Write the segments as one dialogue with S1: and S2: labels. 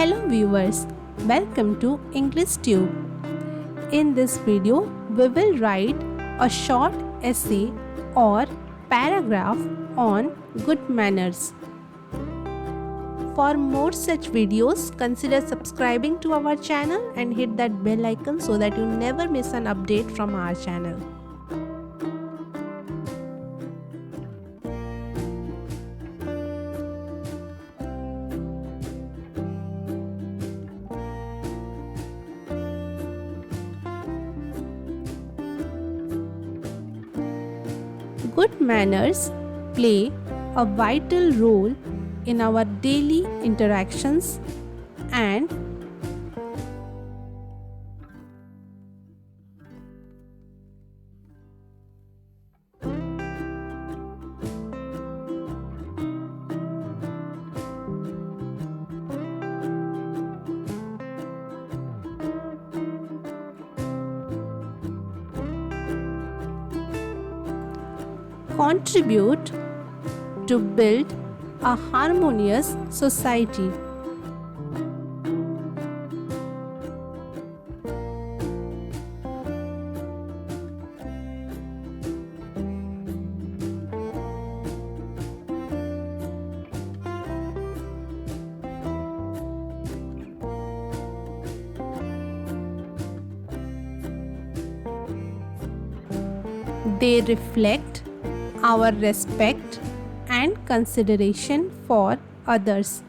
S1: Hello viewers, welcome to English Tube. In this video, we will write a short essay or paragraph on good manners. For more such videos, consider subscribing to our channel and hit that bell icon so that you never miss an update from our channel. Good manners play a vital role in our daily interactions and contribute to build a harmonious society. They reflect our respect and consideration for others.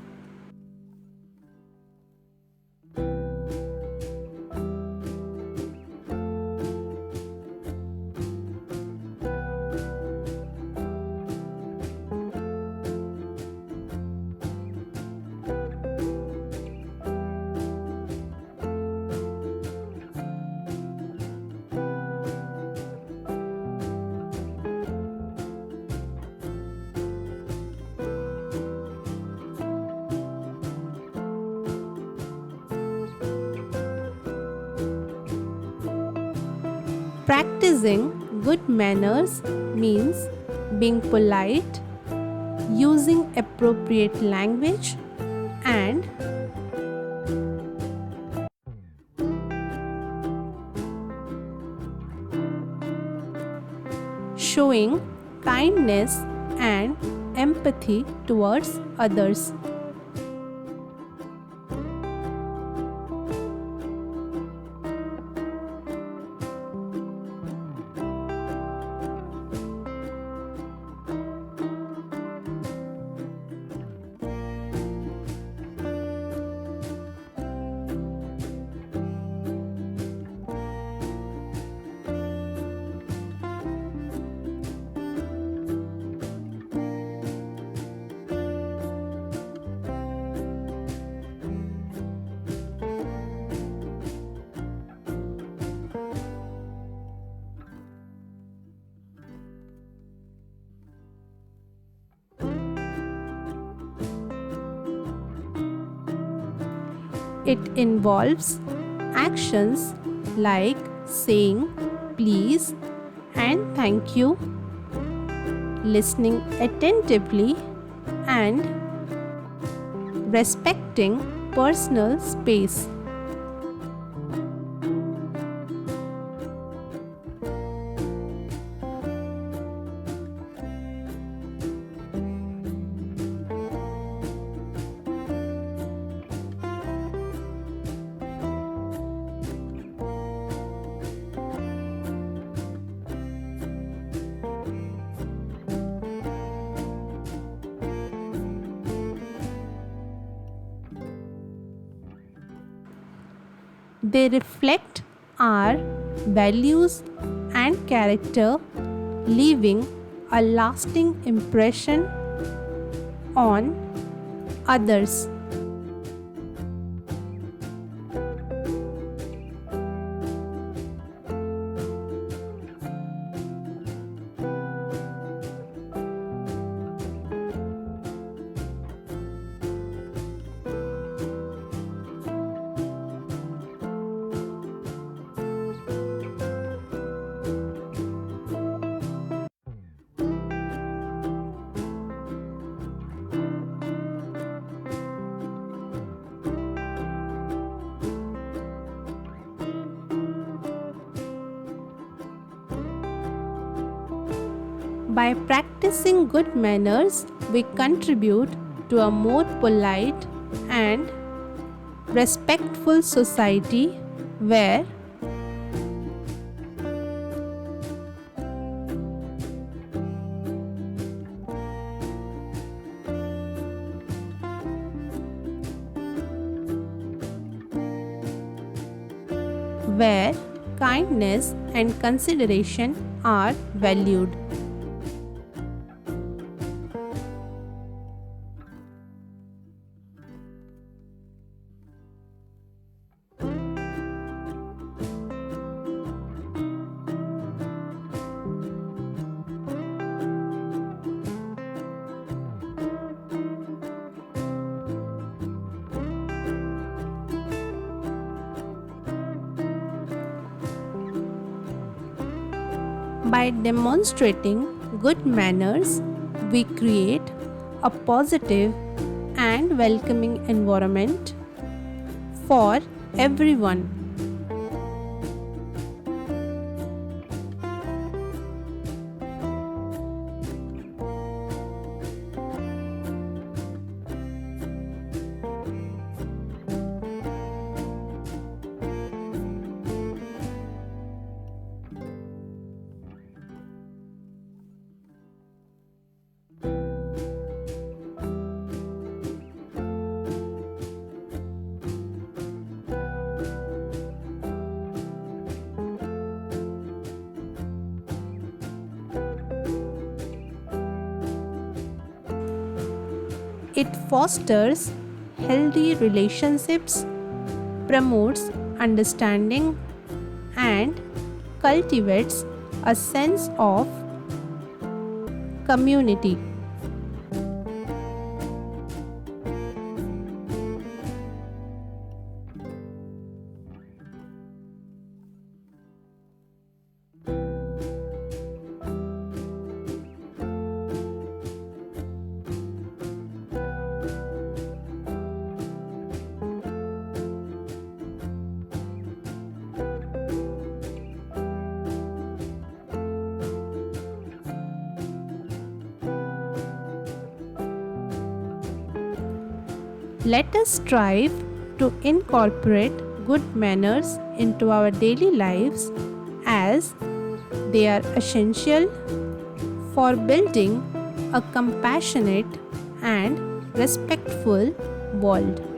S1: Practicing good manners means being polite, using appropriate language, and showing kindness and empathy towards others. It involves actions like saying please and thank you, listening attentively, and respecting personal space. They reflect our values and character, leaving a lasting impression on others. By practicing good manners, we contribute to a more polite and respectful society where kindness and consideration are valued. By demonstrating good manners, we create a positive and welcoming environment for everyone. It fosters healthy relationships, promotes understanding, and cultivates a sense of community. Let us strive to incorporate good manners into our daily lives as they are essential for building a compassionate and respectful world.